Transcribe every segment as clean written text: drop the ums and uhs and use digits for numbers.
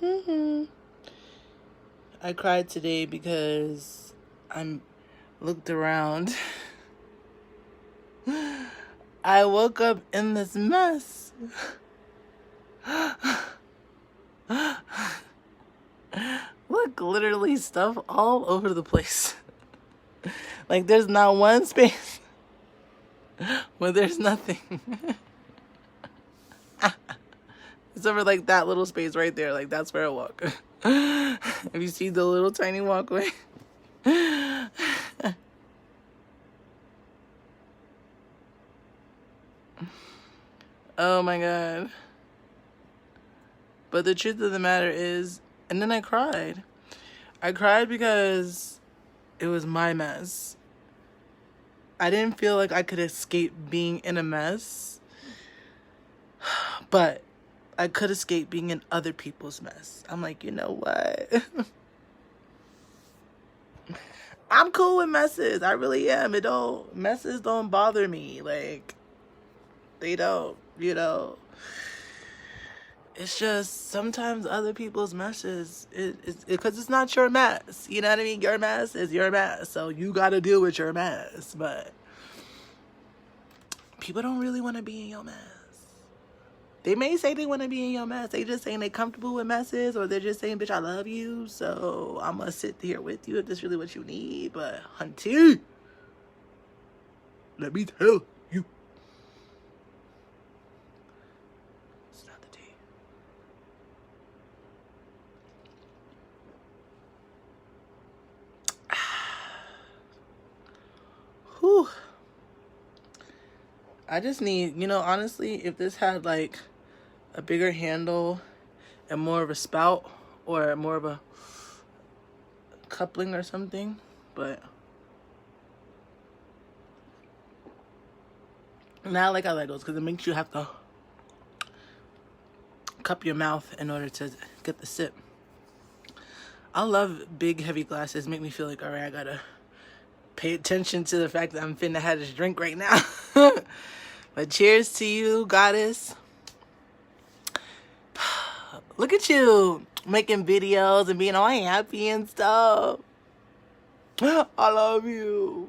I cried today because I looked around. I woke up in this mess. Look, literally stuff all over the place. Like there's not one space where there's nothing. It's over like that little space right there. Like that's where I walk. Have you seen the little tiny walkway? Oh my God. But the truth of the matter is, and then I cried. I cried because it was my mess. I didn't feel like I could escape being in a mess, but I could escape being in other people's mess. I'm like, you know what? I'm cool with messes. I really am. Messes don't bother me. Like, they don't, It's just sometimes other people's messes, because it's not your mess. You know what I mean? Your mess is your mess. So you got to deal with your mess. But people don't really want to be in your mess. They may say they want to be in your mess. They just saying they comfortable with messes, or they're just saying, bitch, I love you, so I'm going to sit here with you if that's really what you need. But, hunty, let me tell you. It's not the tea. Whew. I just need, honestly, if this had, like, a bigger handle and more of a spout or more of a coupling or something, but now I like how that goes because it makes you have to cup your mouth in order to get the sip. I love big heavy glasses. Make me feel like, all right, I gotta pay attention to the fact that I'm finna have this drink right now. But cheers to you, goddess. Look at you making videos and being all happy and stuff. I love you.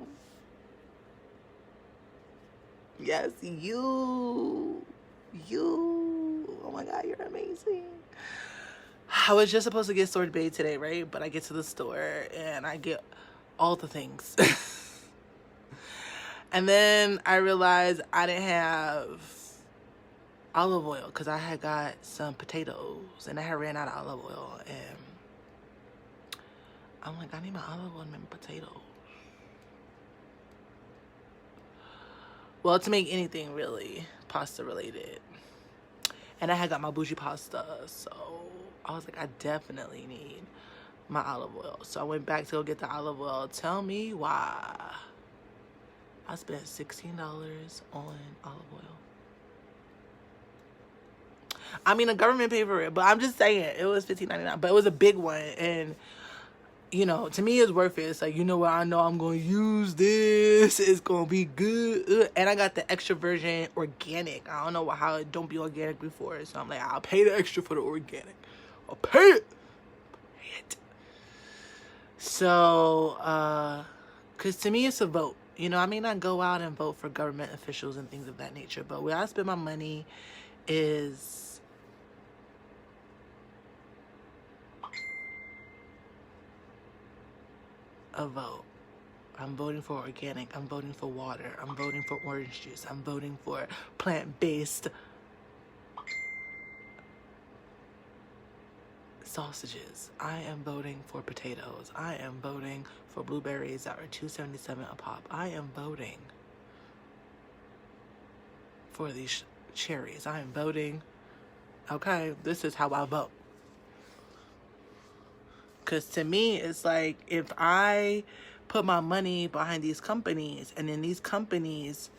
Yes, you. Oh my God, you're amazing. I was just supposed to get Sword Bay today, right? But I get to the store and I get all the things. And then I realized I didn't have olive oil because I had got some potatoes and I had ran out of olive oil, and I'm like, I need my olive oil and my potatoes. Well, to make anything really pasta related. And I had got my bougie pasta, so I was like, I definitely need my olive oil. So I went back to go get the olive oil. Tell me why I spent $16 on olive oil. I mean, the government paid for it, but I'm just saying, it was $15.99, but it was a big one, and to me, it's worth it. It's like, what, I know I'm going to use this. It's going to be good. And I got the extra version organic. I don't know how it don't be organic before, so I'm like, I'll pay the extra for the organic. I'll pay it. So, because to me, it's a vote. I may not go out and vote for government officials and things of that nature, but where I spend my money is a vote. I'm voting for organic. I'm voting for water. I'm voting for orange juice. I'm voting for plant-based sausages. I am voting for potatoes. I am voting for blueberries that are $2.77 a pop. I am voting for these cherries. I am voting. Okay, this is how I vote. Because to me, it's like, if I put my money behind these companies and then these companies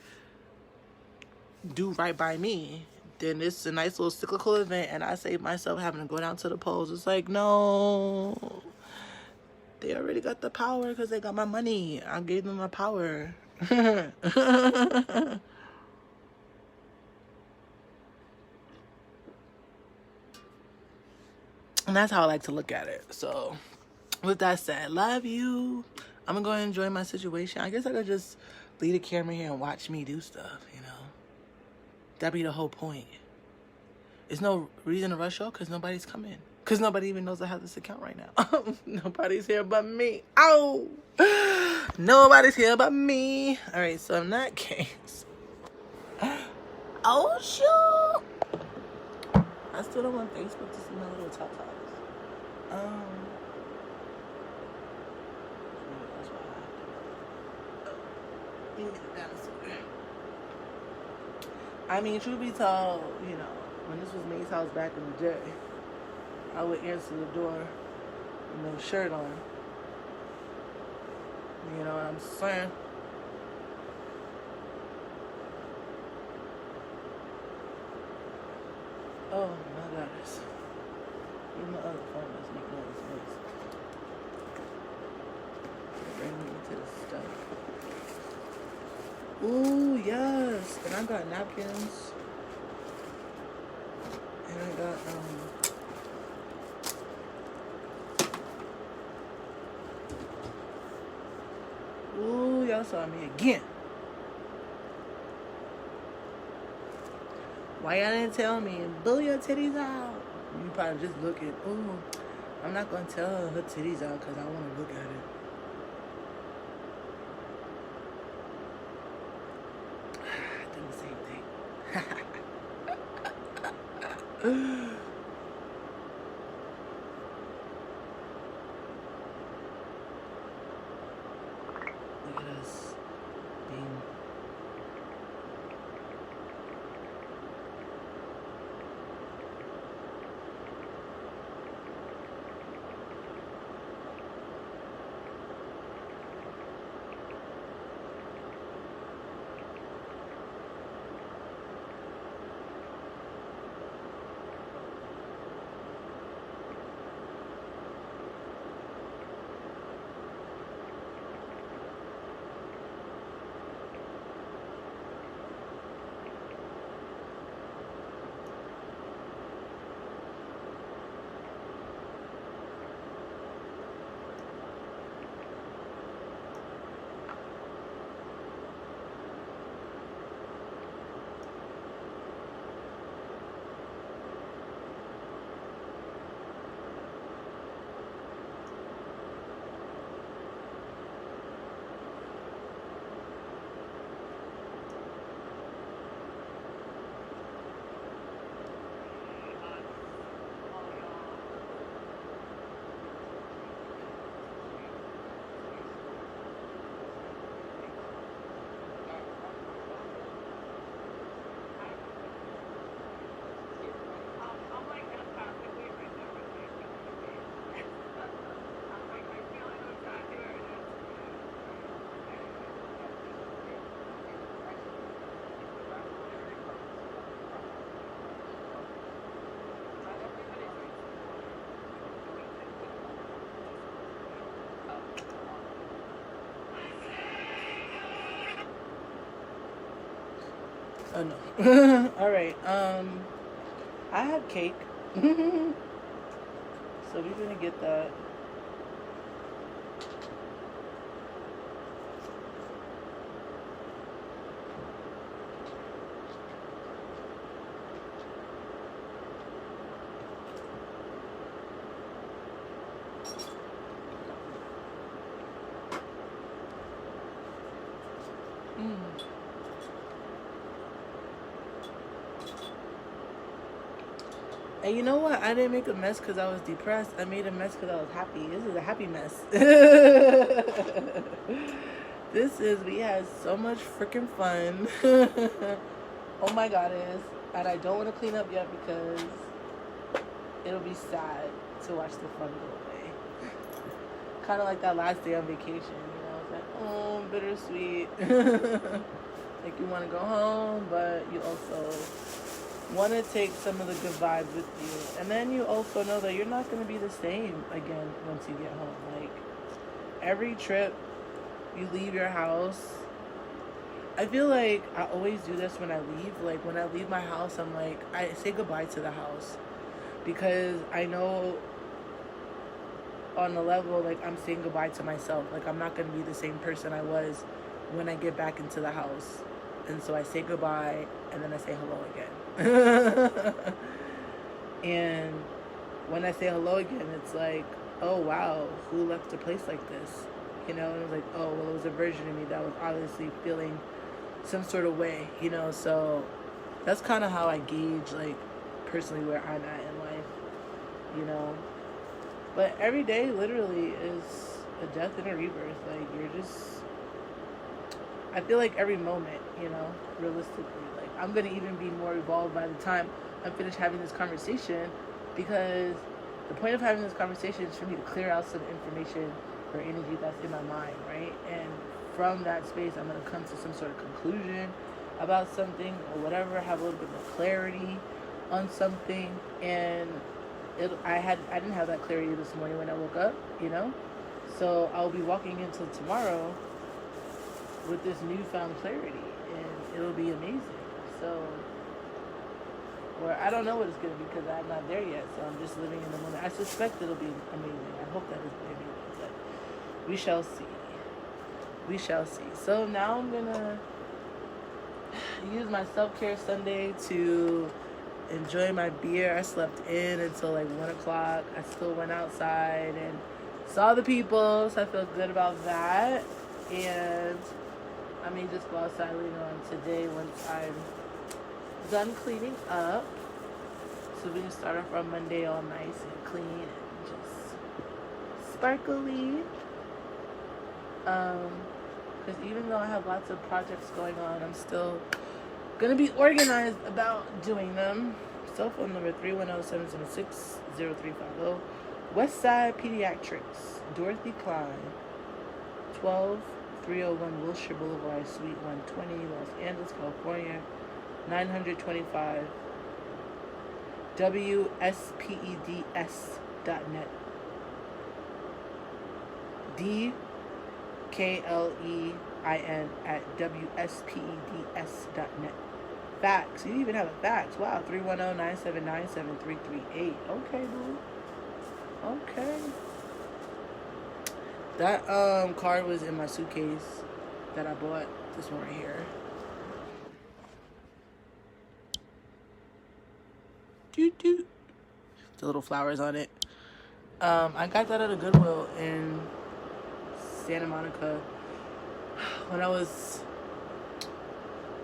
do right by me, then it's a nice little cyclical event, and I save myself having to go down to the polls. It's like, no, they already got the power because they got my money. I gave them my power. And that's how I like to look at it. So with that said, love you. I'm gonna go and enjoy my situation. I guess I could just leave the camera here and watch me do stuff, you know. That'd be the whole point. There's no reason to rush out because nobody's coming. Because nobody even knows I have this account right now. Nobody's here but me. Oh! Nobody's here but me. Alright, so in that case. Oh, shoot! I still don't want Facebook to see my little tatas. That's why I have to get down I mean, truth be told, you know, when this was May's house back in the day, I would answer the door with no shirt on. You know what I'm saying? Oh my goodness. Even my other phone is making all this noise. Bring me into this stuff. Ooh, yes. And I got napkins. And I got, ooh, y'all saw me again. Why y'all didn't tell me? Blow your titties out. You probably just looking, ooh, I'm not going to tell her titties out because I want to look at it. Doing the same thing. Look at us being... Oh no. All right. I have cake. So we're gonna get that. And you know what? I didn't make a mess because I was depressed. I made a mess because I was happy. This is a happy mess. We had so much freaking fun. Oh my goddess. And I don't want to clean up yet because it'll be sad to watch the fun go away. Kind of like that last day on vacation, you know? It's like, oh, bittersweet. Like you want to go home, but you also want to take some of the good vibes with you. And then you also know that you're not going to be the same again once you get home. Like, every trip you leave your house, I feel like I always do this when I leave. Like, when I leave my house, I'm like, I say goodbye to the house. Because I know on the level, like, I'm saying goodbye to myself. Like, I'm not going to be the same person I was when I get back into the house. And so I say goodbye, and then I say hello again. And when I say hello again, it's like, oh, wow, who left a place like this? You know, and it was like, oh, well, it was a version of me that was obviously feeling some sort of way, you know. So that's kind of how I gauge, like, personally where I'm at in life, you know. But every day literally is a death and a rebirth. Like, you're just, I feel like every moment, you know, realistically, like, I'm going to even be more evolved by the time I'm finished having this conversation, because the point of having this conversation is for me to clear out some information or energy that's in my mind, right? And from that space, I'm going to come to some sort of conclusion about something or whatever, have a little bit more clarity on something. And I didn't have that clarity this morning when I woke up, you know? So I'll be walking into tomorrow with this newfound clarity, and it'll be amazing. So, or I don't know what it's going to be because I'm not there yet, so I'm just living in the moment. I suspect it'll be amazing. I hope that it's amazing, but we shall see. We shall see. So now I'm going to use my self-care Sunday to enjoy my beer. I slept in until like 1 o'clock. I still went outside and saw the people, so I feel good about that. And I may just go outside later on today once I'm done cleaning up, so we can start off our Monday all nice and clean and just sparkly. Because even though I have lots of projects going on, I'm still gonna be organized about doing them. Cell phone number 310-776-0350. Westside Pediatrics, Dorothy Klein, 12301 Wilshire Boulevard, Suite 120, Los Angeles, California, 925. WSPEDS.net. DKLEIN at WSPEDS.net. Fax. You even have a fax. Wow. 310-979-7338. Okay, dude. Okay. That card was in my suitcase that I bought. This one right here. Doo-doo. The little flowers on it. I got that at a Goodwill in Santa Monica when I was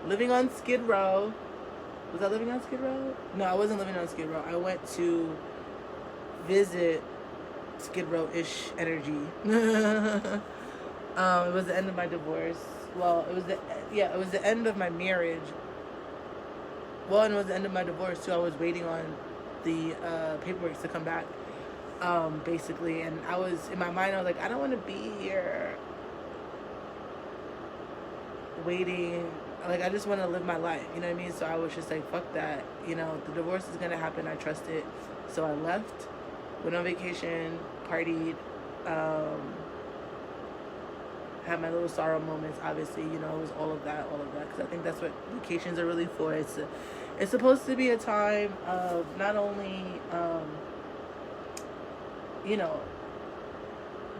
living on Skid Row. Was I living on Skid Row? No, I wasn't living on Skid Row. I went to visit Skid Row-ish energy. It was the end of my divorce. Well, it was the end of my marriage. Well, and it was the end of my divorce too. I was waiting on the paperwork to come back, basically. And I was, in my mind, I was like, I don't want to be here waiting. Like, I just want to live my life, you know what I mean? So I was just like, fuck that. You know, the divorce is going to happen. I trust it. So I left, went on vacation, partied, had my little sorrow moments, obviously, you know, it was all of that, because I think that's what vacations are really for. It's supposed to be a time of not only, you know,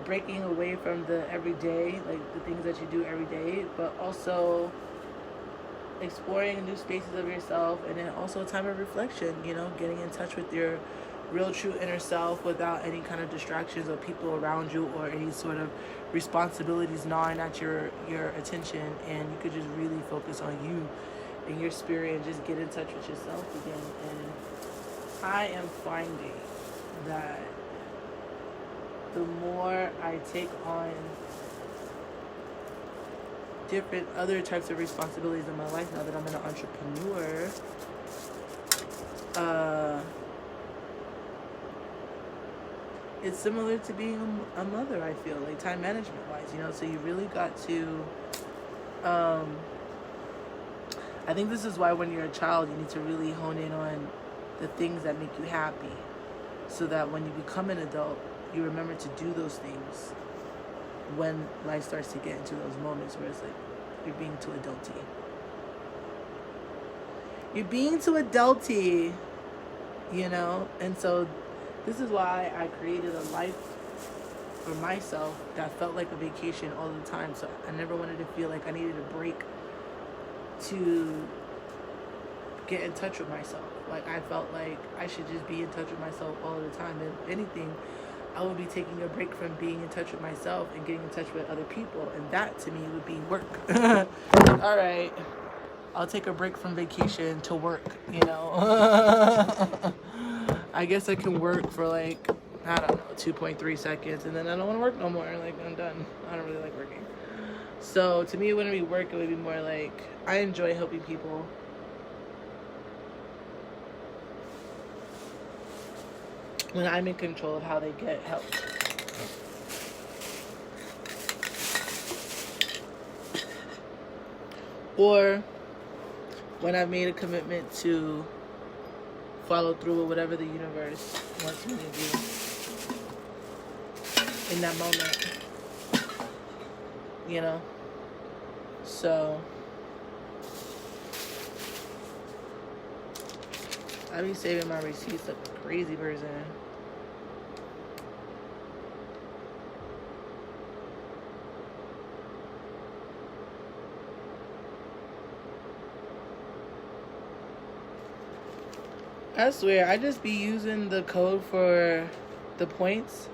breaking away from the everyday, like the things that you do every day, but also exploring new spaces of yourself, and then also a time of reflection, you know, getting in touch with your real true inner self without any kind of distractions or people around you or any sort of responsibilities gnawing at your attention, and you could just really focus on you and your spirit and just get in touch with yourself again. And I am finding that the more I take on different other types of responsibilities in my life now that I'm an entrepreneur, it's similar to being a mother, I feel, like time management wise, you know. So you really got to, I think this is why when you're a child, you need to really hone in on the things that make you happy, so that when you become an adult, you remember to do those things when life starts to get into those moments where it's like you're being too adulty. You're being too adulty, you know? And so this is why I created a life for myself that felt like a vacation all the time. So I never wanted to feel like I needed a break to get in touch with myself. Like, I felt like I should just be in touch with myself all the time. And if anything, I would be taking a break from being in touch with myself and getting in touch with other people. And that, to me, would be work. All right, I'll take a break from vacation to work, you know. I guess I can work for like, I don't know, 2.3 seconds. And then I don't want to work no more. Like, I'm done. I don't really like working. So to me, it wouldn't be work. It would be more like, I enjoy helping people. When I'm in control of how they get help. Or when I've made a commitment to follow through with whatever the universe wants me to do in that moment. You know? So I be saving my receipts like a crazy person. I swear, I just be using the code for the points,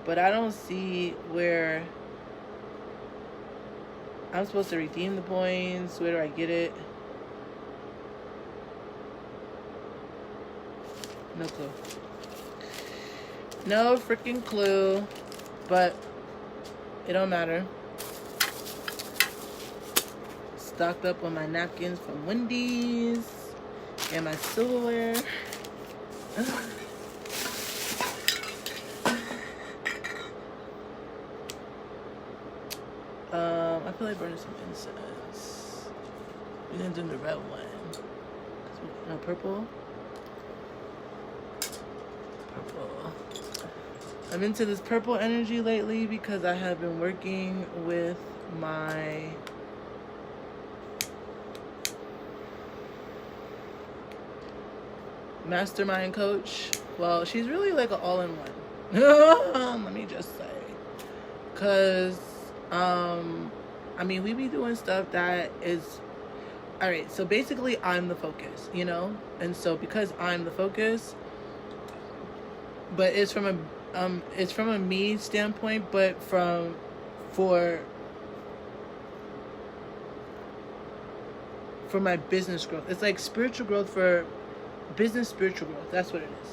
but I don't see where I'm supposed to redeem the points. Where do I get it? No clue. No freaking clue, but it don't matter. Stocked up on my napkins from Wendy's. And my silverware. I feel like burning some incense. We're gonna do the red one. No, purple. Purple. I'm into this purple energy lately because I have been working with my mastermind coach. Well, she's really like an all-in-one. Let me just say, because I mean, we be doing stuff that is all right. So basically, I'm the focus, you know, and so because I'm the focus, but it's from a me standpoint, but for my business growth. It's like spiritual growth for business, spiritual growth. That's what it is.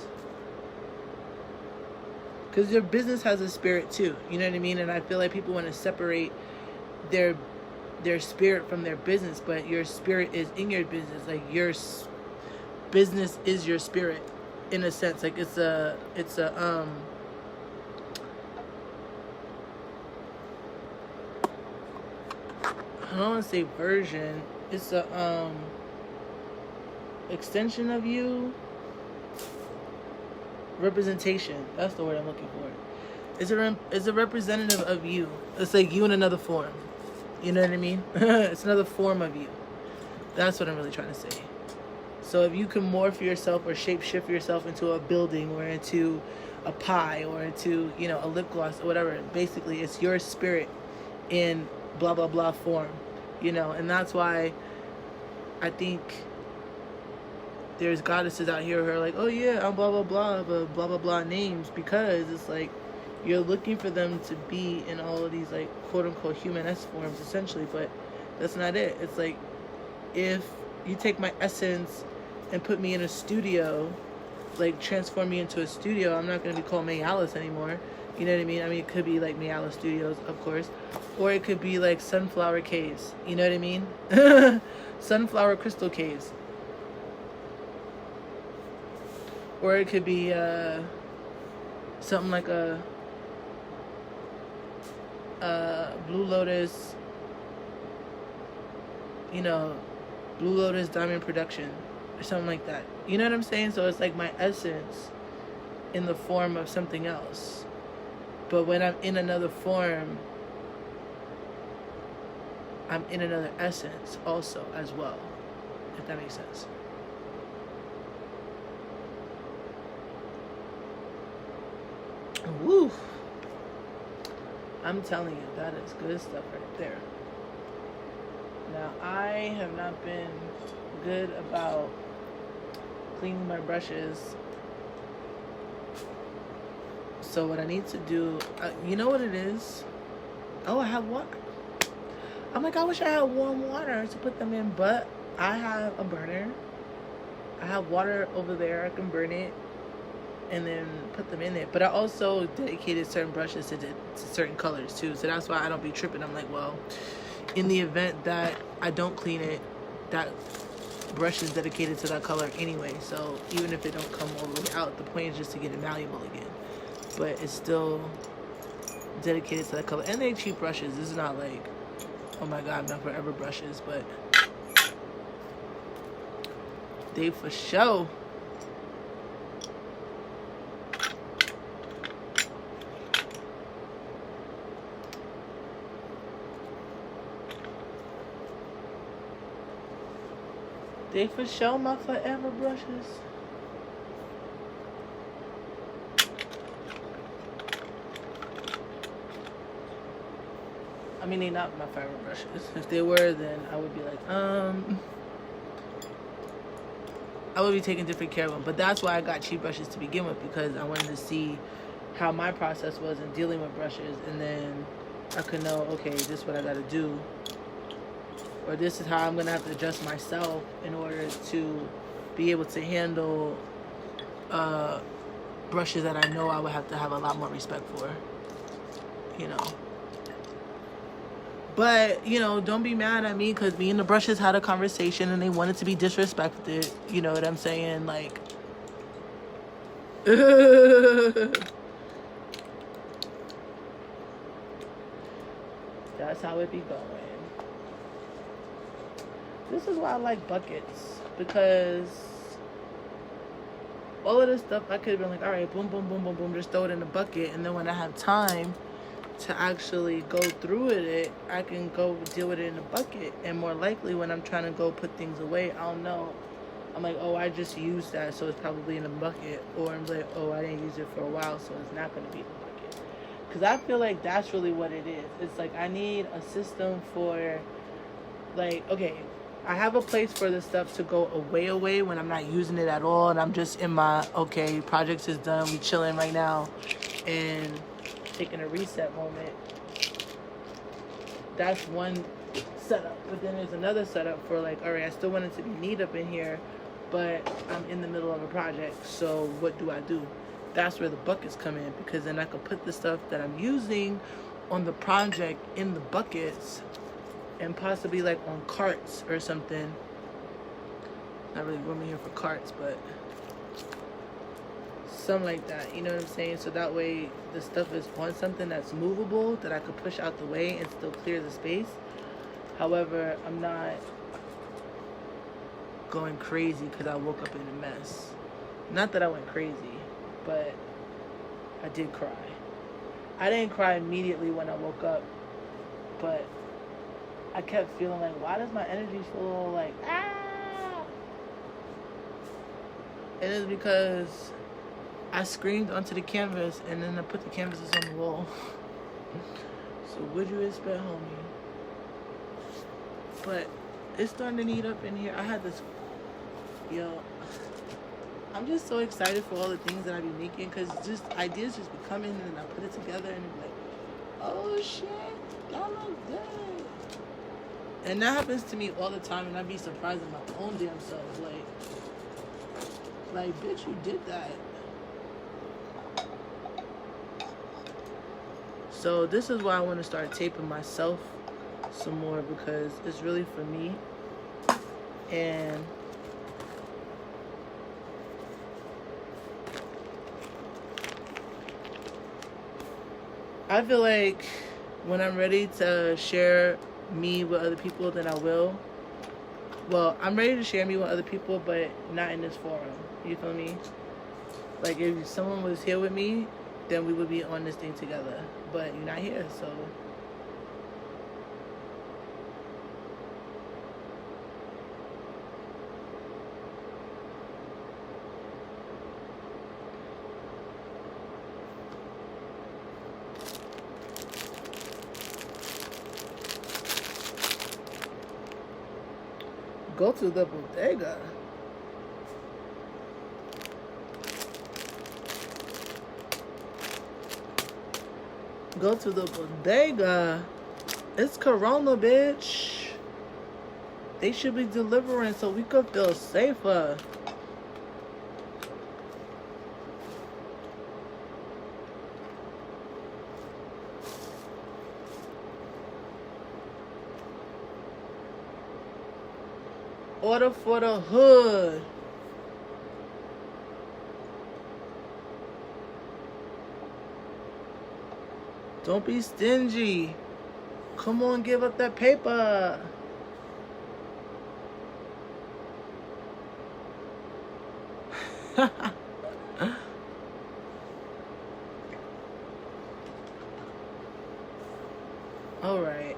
Because your business has a spirit too. You know what I mean? And I feel like people want to separate their spirit from their business, but your spirit is in your business. Like, your business is your spirit, in a sense. Like, it's a I don't want to say version. It's a extension of you. Representation. That's the word I'm looking for. It's a representative of you. It's like you in another form. You know what I mean? It's another form of you. That's what I'm really trying to say. So if you can morph yourself or shape shift yourself into a building or into a pie or into, you know, a lip gloss or whatever, basically it's your spirit in blah blah blah form, you know. And that's why I think there's goddesses out here who are like, oh yeah, I'm blah blah blah, but blah blah blah names, because it's like you're looking for them to be in all of these like quote unquote human-esque forms essentially, but that's not it. It's like, if you take my essence and put me in a studio, like transform me into a studio, I'm not going to be called May Alice anymore. You know what I mean? I mean, it could be like May Alice Studios, of course, or it could be like Sunflower Caves. You know what I mean? Sunflower Crystal Caves. Or it could be something like a Blue Lotus, you know, Blue Lotus Diamond Production or something like that. You know what I'm saying? So it's like my essence in the form of something else. But when I'm in another form, I'm in another essence also as well, if that makes sense. Woo. I'm telling you, that is good stuff right there. Now, I have not been good about cleaning my brushes. So what I need to do, you know what it is? Oh, I have water. I'm like, I wish I had warm water to put them in, but I have a burner. I have water over there. I can burn it and then put them in it. But I also dedicated certain brushes to certain colors too. So that's why I don't be tripping. I'm like, well, in the event that I don't clean it, that brush is dedicated to that color anyway. So even if it don't come all the way out, the point is just to get it malleable again. But it's still dedicated to that color. And they're cheap brushes. This is not like, oh my god, not forever brushes, but they for sure. They for sure my forever brushes. I mean, they're not my forever brushes. If they were, then I would be like, I would be taking different care of them. But that's why I got cheap brushes to begin with, because I wanted to see how my process was in dealing with brushes, and then I could know, okay, this is what I got to do, or this is how I'm going to have to adjust myself in order to be able to handle brushes that I know I would have to have a lot more respect for, you know. But, you know, don't be mad at me, because me and the brushes had a conversation and they wanted to be disrespected. You know what I'm saying? Like, that's how it be going. This is why I like buckets, because all of this stuff I could have been like, all right, boom, boom, boom, boom, boom, just throw it in the bucket. And then when I have time to actually go through it, I can go deal with it in a bucket. And more likely when I'm trying to go put things away, I'll know. I'm like, oh, I just used that, so it's probably in a bucket. Or I'm like, oh, I didn't use it for a while, so it's not going to be in a bucket. Because I feel like that's really what it is. It's like I need a system for, like, okay, I have a place for this stuff to go away when I'm not using it at all. And I'm just in my, okay, projects is done, we chilling right now. And taking a reset moment. That's one setup. But then there's another setup for like, all right, I still want it to be neat up in here, but I'm in the middle of a project, so what do I do? That's where the buckets come in, because then I can put the stuff that I'm using on the project in the buckets, and possibly like on carts or something. Not really room in here for carts, but something like that, you know what I'm saying? So that way the stuff is on something that's movable that I could push out the way and still clear the space. However, I'm not going crazy because I woke up in a mess. Not that I went crazy, but I did cry. I didn't cry immediately when I woke up, but I kept feeling like, why does my energy feel like, ah? And it's because I screamed onto the canvas, and then I put the canvases on the wall. So would you expect, homie? But it's starting to neat up in here. I had this, I'm just so excited for all the things that I be making, because just ideas just be coming, and then I put it together, and it's like, oh shit, that looks good. And that happens to me all the time, and I be surprised at my own damn self. Like, bitch, you did that. So this is why I want to start taping myself some more, because it's really for me. And I feel like when I'm ready to share me with other people, then I will. Well, I'm ready to share me with other people, but not in this forum. You feel me? Like, if someone was here with me, then we would be on this thing together. But you're not here, so. Go to the bodega. Go to the bodega. It's Corona, bitch. They should be delivering so we could feel safer. Order for the hood. Don't be stingy. Come on, give up that paper. All right.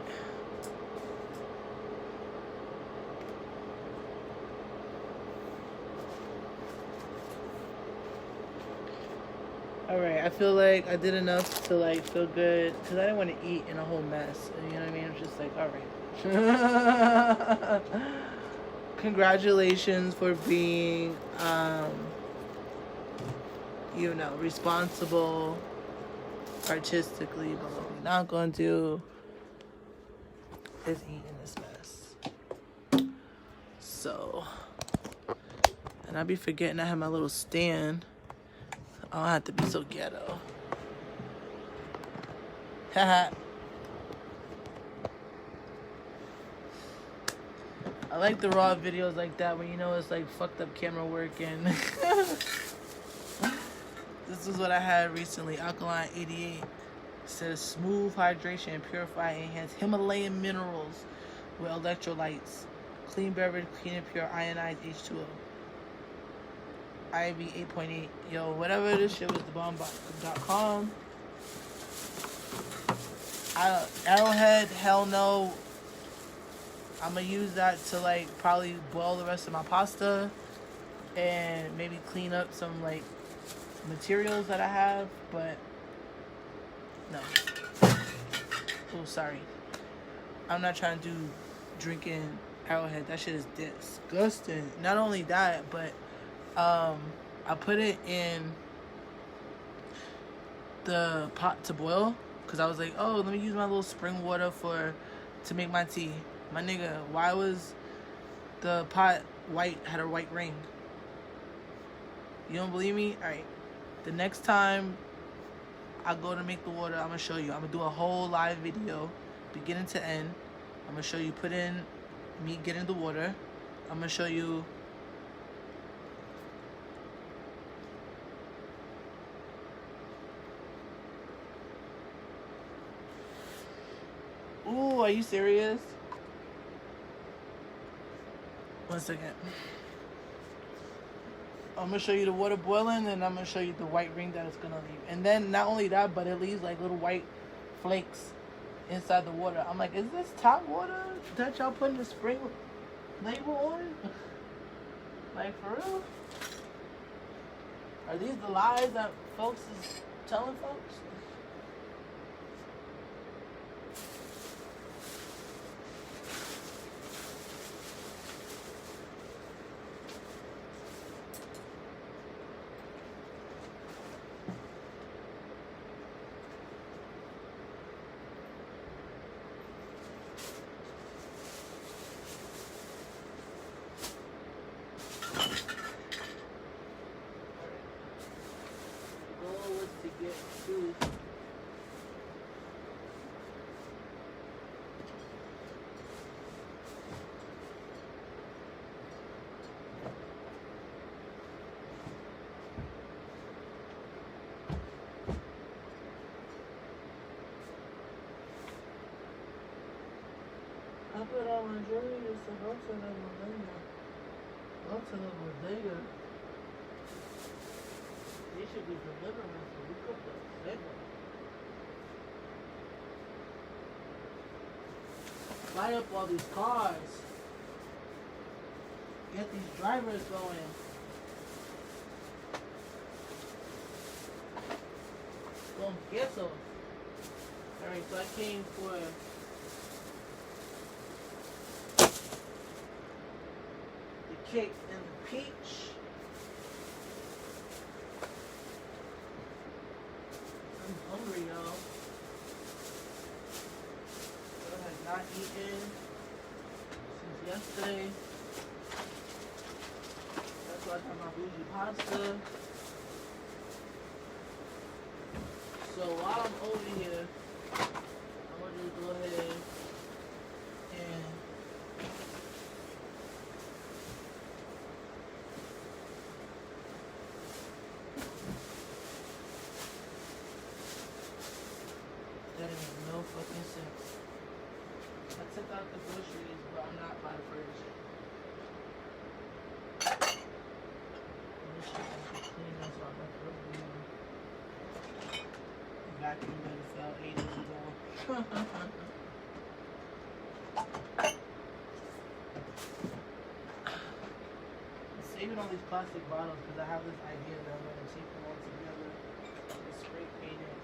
Alright, I feel like I did enough to like feel good because I didn't want to eat in a whole mess. You know what I mean? I'm just like, alright. Congratulations for being, you know, responsible artistically. But what we're not going to do is eat in this mess. So, and I be forgetting I have my little stand. I don't have to be so ghetto. Haha. I like the raw videos like that where you know it's like fucked up camera work and this is what I had recently. Alkaline 88 says smooth hydration, purify, enhance Himalayan minerals with electrolytes. Clean beverage, clean and pure ionized H2O. IV 8.8. Yo, whatever this shit was, the bomb.com. Arrowhead, hell no. I'm gonna use that to like probably boil the rest of my pasta and maybe clean up some like materials that I have, but no. Oh, sorry. I'm not trying to do drinking Arrowhead. That shit is disgusting. Not only that, but I put it in the pot to boil because I was like, oh, let me use my little spring water to make my tea. My nigga, why was the pot white, had a white ring? You don't believe me? Alright. The next time I go to make the water, I'm going to show you. I'm going to do a whole live video, beginning to end. I'm going to show you put in me getting the water. I'm going to show you ooh, are you serious? One second. I'm going to show you the water boiling, and I'm going to show you the white ring that it's going to leave. And then not only that, but it leaves like little white flakes inside the water. I'm like, is this tap water that y'all putting the spring label on? Like, for real? Are these the lies that folks is telling folks? I put all my jewelry to go to the bodega. Go to the bodega. They should be delivering so we cook the bagel. Light up all these cars. Get these drivers going. Con queso. Alright, so I came for cake in the peach. I'm hungry, y'all. I have not eaten since yesterday. That's why I got my bougie pasta. So while I'm over here, I'm gonna just go ahead and that ain't no fucking sense. I took out the groceries, but I'm not by the fridge. This shit has to clean, that's why I got the vacuum that fell ages ago. I'm saving all these plastic bottles because I have this idea that I'm gonna tape them all together and spray paint it.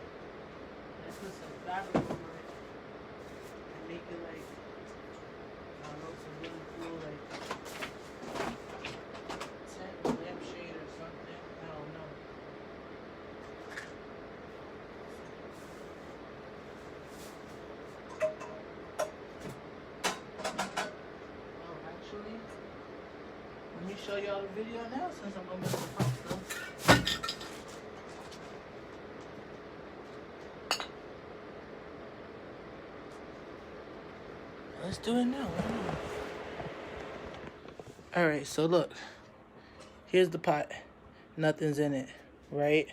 And put some fabric over it and make it like, I don't know, some really cool like tent lampshade or something. I don't know. Oh, actually, let me show y'all the video now since I'm gonna make the pasta. Let's do it now. Alright, so look. Here's the pot. Nothing's in it, right?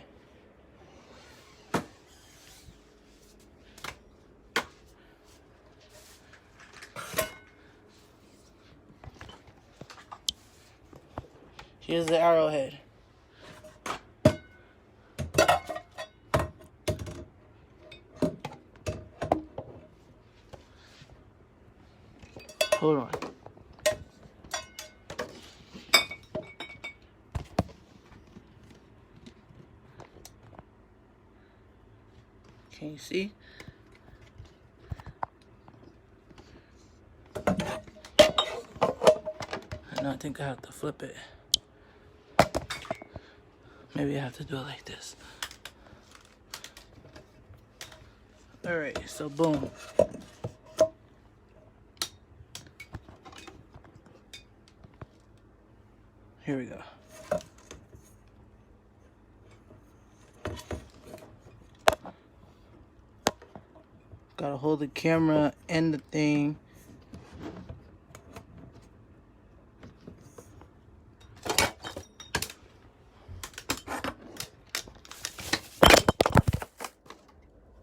Here's the arrowhead. Hold on. Can you see? And I think I have to flip it. Maybe I have to do it like this. Alright, so boom. Here we go. Gotta hold the camera and the thing.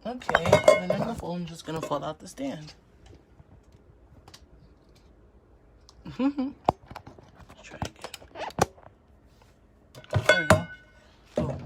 Okay, and then the phone's just gonna fall out the stand. Let's try again. There we go. Boom.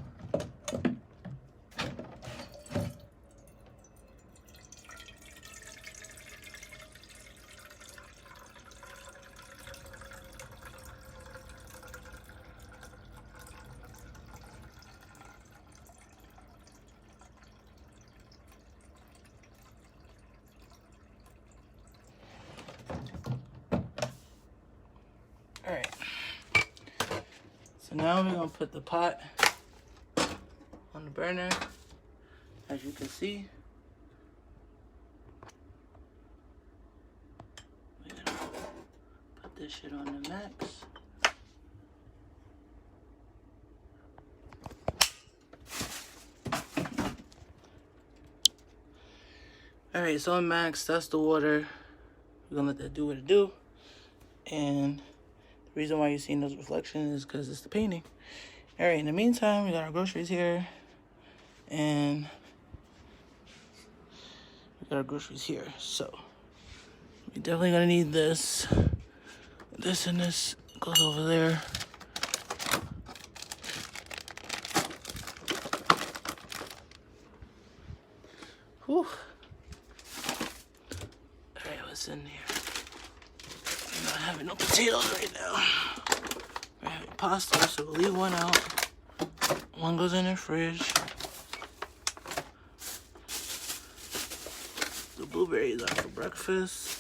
Alright. So now we're gonna put the pot on the burner, as you can see. We're gonna put this shit on the max. Alright, so on max, that's the water. We're gonna let that do what it do. And the reason why you're seeing those reflections is because it's the painting. Alright, in the meantime, we got our groceries here. And we got our groceries here. So, we're definitely gonna need this. This and this goes over there. Whew. Alright, what's in here? I'm not having no potatoes right now. We're having pasta, so we'll leave one out. One goes in the fridge. The blueberries are for breakfast.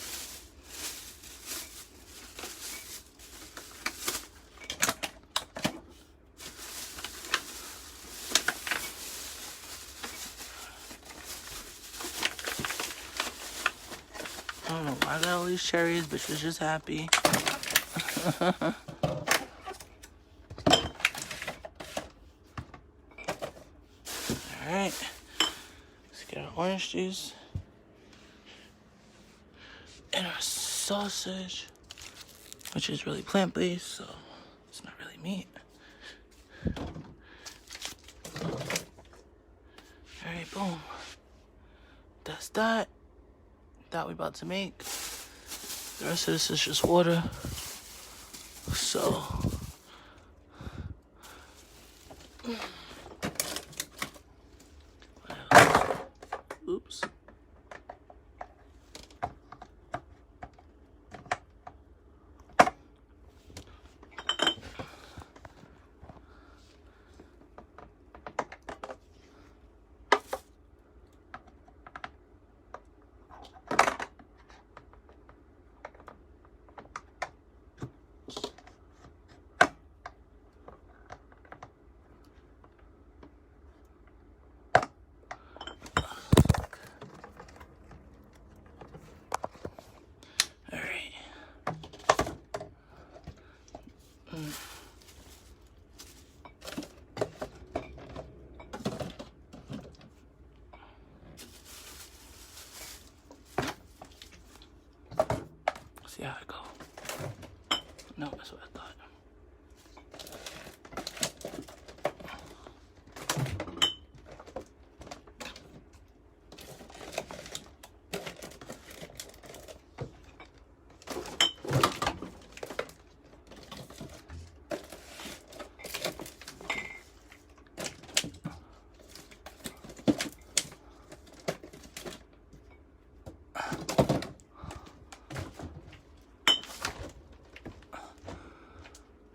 I got all these cherries. Bitch was just happy. Alright. Let's get our orange juice. And our sausage. Which is really plant-based, so it's not really meat. Alright, boom. That's that. That we about to make. The rest of this is just water. So oops. See how it go. No, that's what I thought.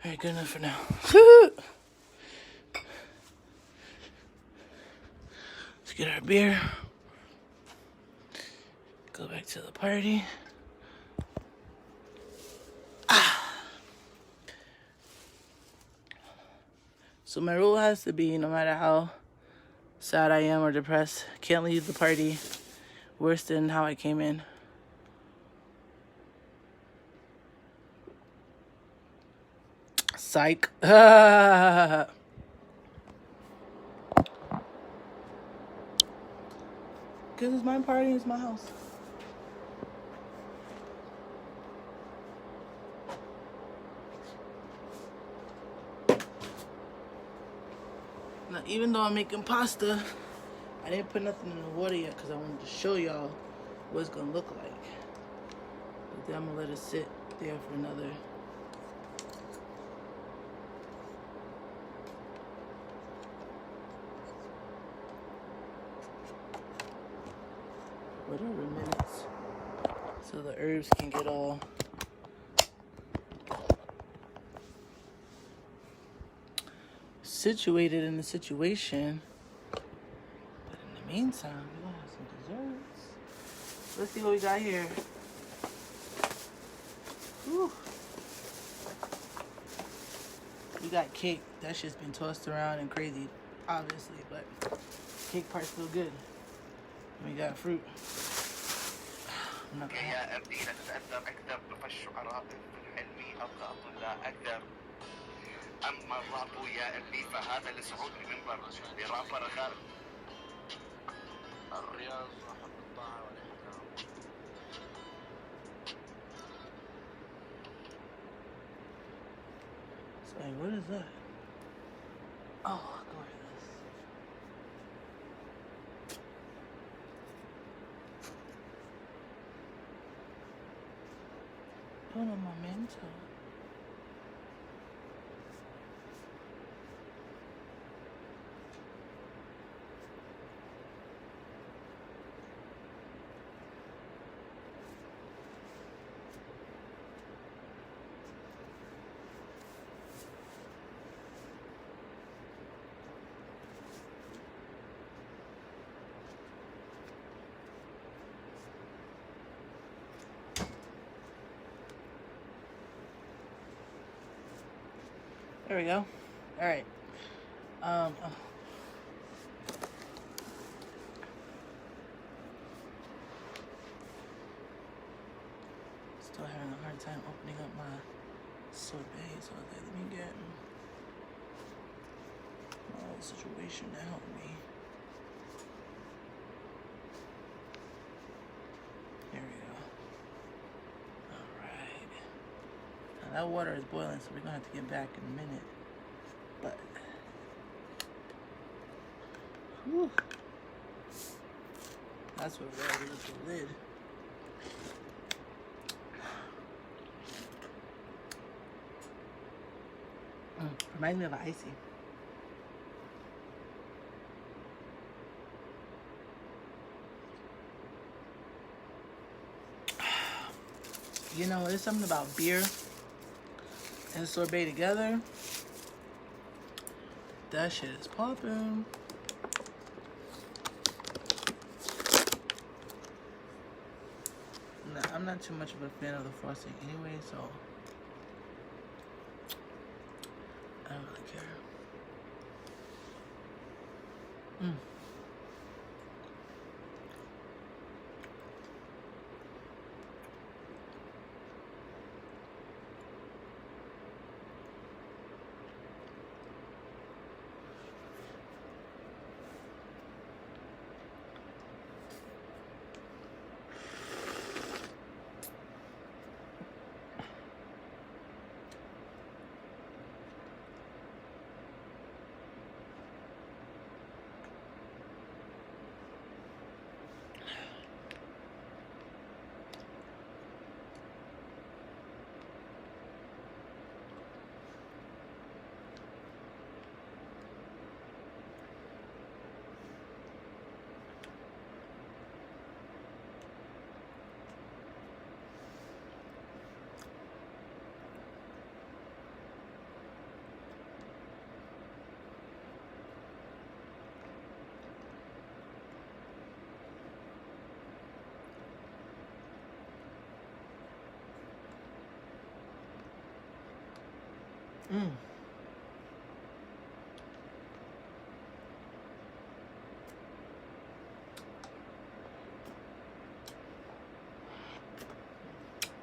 Alright, good enough for now. Let's get our beer. Go back to the party. So my rule has to be, no matter how sad I am or depressed, can't leave the party worse than how I came in. Psych. Because it's my party, it's my house. Now, even though I'm making pasta, I didn't put nothing in the water yet because I wanted to show y'all what it's going to look like. But then I'm going to let it sit there for another... whatever minutes, so the herbs can get all situated in the situation. But in the meantime, we're gonna have some desserts. Let's see what we got here. Whew. We got cake. That shit's been tossed around and crazy, obviously, but cake part's still good. We got fruit. يا أبي أتأثر أكثر طفى الشعراء في الحلم أبقى أطلع أكثر أما الراب يا أبي فهذا لصعود المنبر لرابر غير الرياض وحب الطاعة والاحترام. Sorry, what is that? Oh, go ahead. Un momento. There we go. All right. time opening up my sorbet, so I was like, let me get my little situation to help me. There we go. Alright. Now that water is boiling, so we're gonna have to get back in a minute. But whew, that's what really with the lid. Reminds me of an icy. You know, there's something about beer and sorbet together. That shit is popping. Nah, I'm not too much of a fan of the frosting anyway, so I don't really care.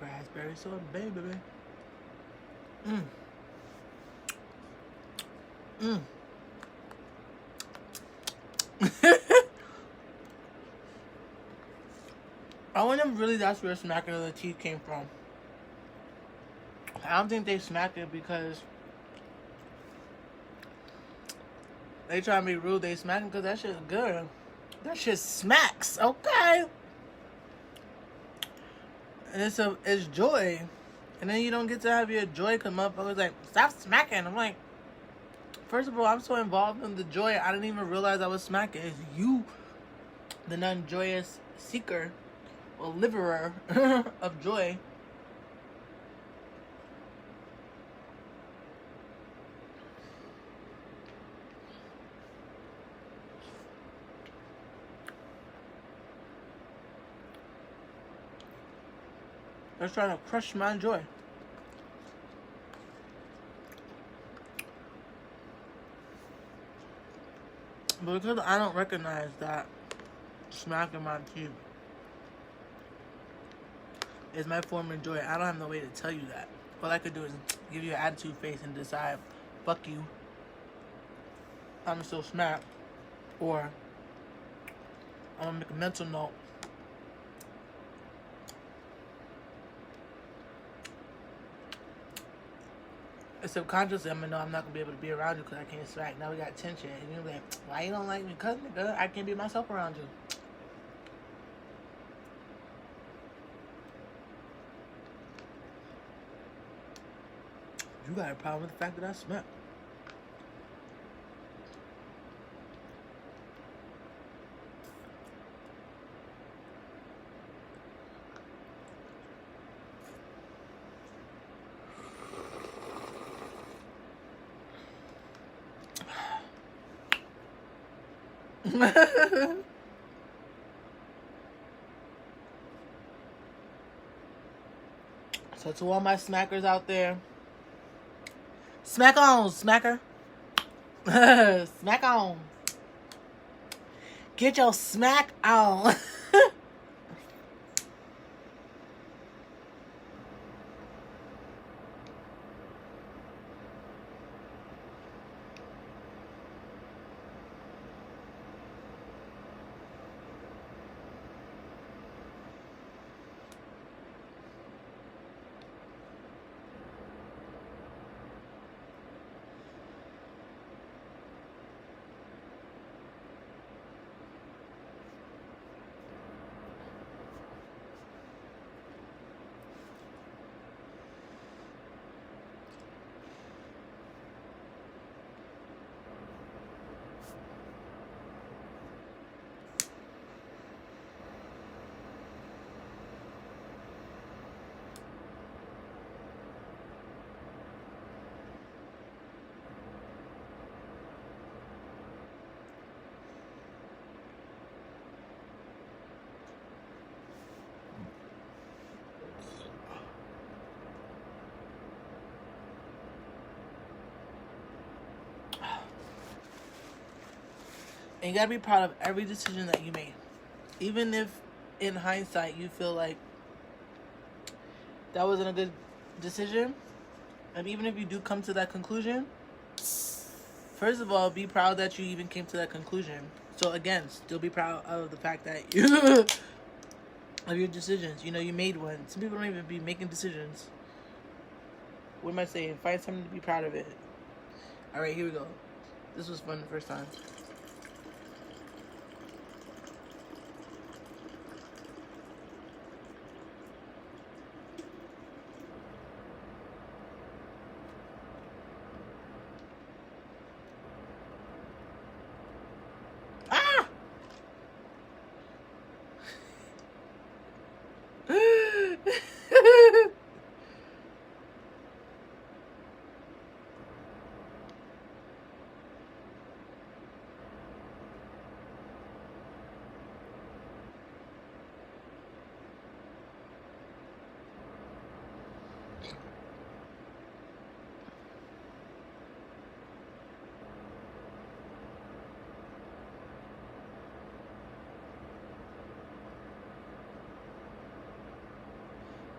Raspberry sorbet, baby. I wonder if really that's where smacking of the teeth came from. I don't think they smacked it because they try to be rude. They smack it because that shit's good. That shit smacks, okay? And it's joy. And then you don't get to have your joy because motherfuckers like, stop smacking. I'm like, first of all, I'm so involved in the joy, I didn't even realize I was smacking. It's you, the non-joyous seeker or liverer of joy. They're trying to crush my joy. But because I don't recognize that smacking my teeth is my form of joy, I don't have no way to tell you that. All I could do is give you an attitude face and decide, fuck you, I'm still smack. Or I'm gonna make a mental note. Subconsciously, I'm gonna know I'm not gonna be able to be around you because I can't smack. Now we got tension, and you're like, "Why you don't like me? Cause nigga, I can't be myself around you." You got a problem with the fact that I smack. So to all my smackers out there, smack on, smacker. Smack on. Get your smack on. And you gotta be proud of every decision that you made. Even if in hindsight you feel like that wasn't a good decision, and even if you do come to that conclusion, first of all, be proud that you even came to that conclusion. So again, still be proud of the fact that you of your decisions. You know, you made one. Some people don't even be making decisions. What am I saying? Find something to be proud of it. All right, here we go. This was fun the first time. Ah!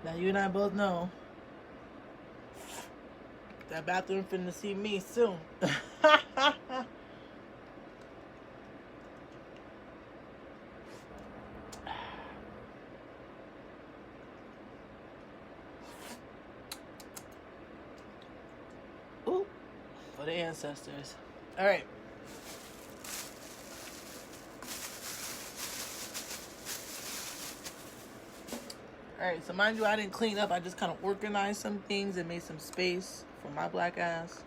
Now you and I both know that bathroom finna see me soon. Ooh, for the ancestors. All right. Alright, so mind you, I didn't clean up. I just kind of organized some things and made some space for my black ass.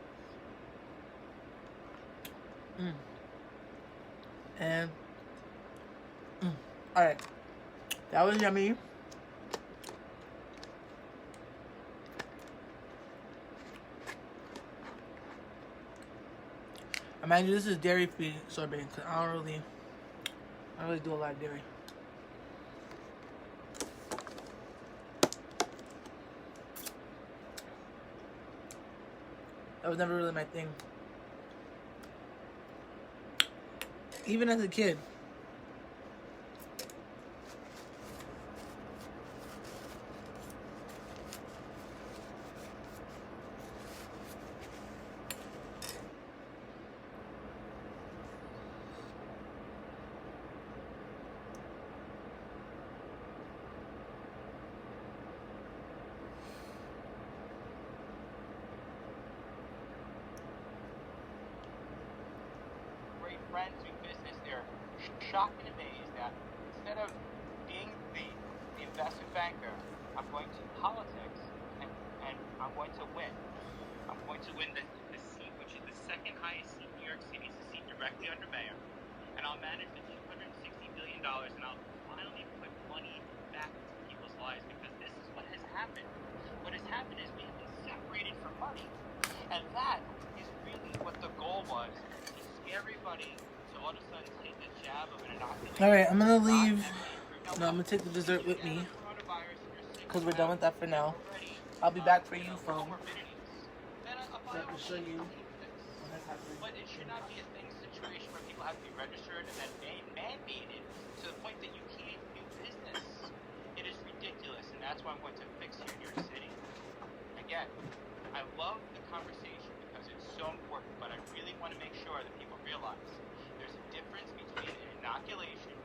And, alright. That was yummy. And mind you, this is dairy-free sorbet because I don't really do a lot of dairy. That was never really my thing. Even as a kid. Friends do business, they're shocked and amazed that instead of being the investment banker, I'm going to politics and I'm going to win. I'm going to win the seat, which is the second highest seat in New York City. It's the seat directly under mayor. And I'll manage the $260 billion and I'll finally put money back into people's lives because this is what has happened. What has happened is we have been separated from money. And that is really what the goal was. Everybody to all of a sudden take the jab of an inoculation. Alright, I'm gonna leave. No, I'm gonna take the dessert with me because we're done with that for now. I'll be back for you, phone, so I can show you. But it should not be a thing situation where people have to be registered and then mandated to the point that you can't do business. It is ridiculous, and that's why I'm going to fix here in New York City. Again, I love the conversation because it's so important, but I really want to make sure that people realize there's a difference between an inoculation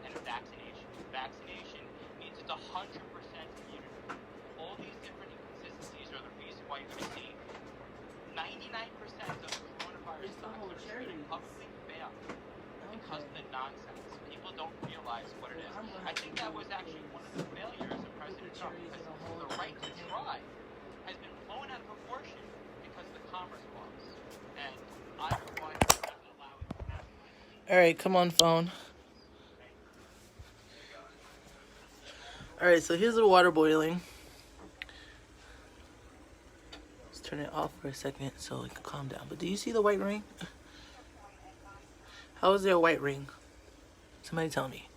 and a vaccination. Vaccination means it's 100% immunity. All these different inconsistencies are the reason why you're going to see 99% of the coronavirus stocks are publicly fail because of the nonsense. People don't realize what it is. I think that was actually one of the failures of President Trump because the right to try has been blown out of proportion because of the Commerce Clause. And I want to not allow it to happen. Alright, come on, phone. Alright, so here's the water boiling. Let's turn it off for a second so it can calm down. But do you see the white ring? How is there a white ring? Somebody tell me.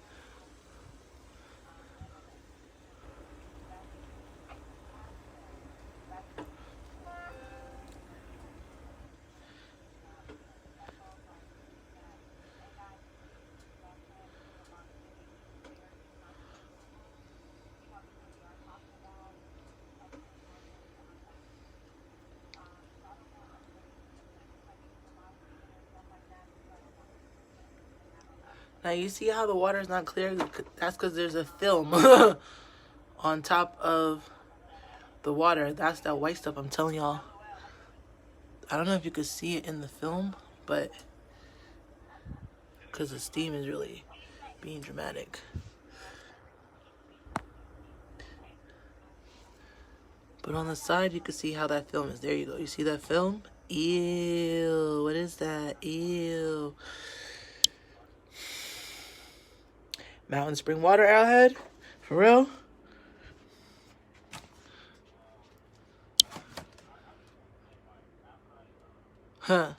Now you see how the water is not clear? That's because there's a film on top of the water. That's that white stuff I'm telling y'all. I don't know if you could see it in the film, but because the steam is really being dramatic. But on the side, you can see how that film is. There you go. You see that film? Ew. What is that? Ew. Mountain spring water, Arrowhead? For real? Huh.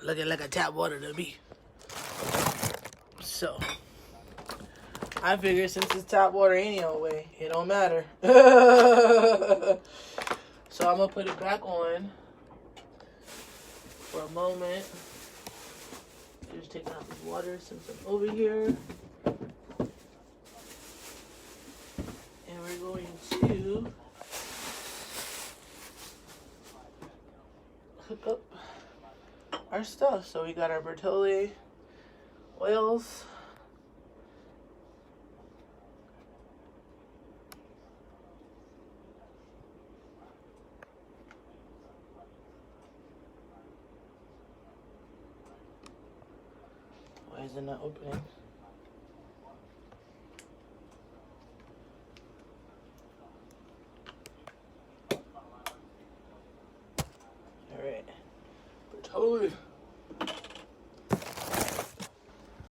Looking like a tap water to me. So, I figure since it's tap water anyway, it don't matter. So I'm going to put it back on for a moment. Just taking out the water since I'm over here. And we're going to hook up our stuff. So we got our Bertolli oils. Why is it not opening? All right, Bertolli.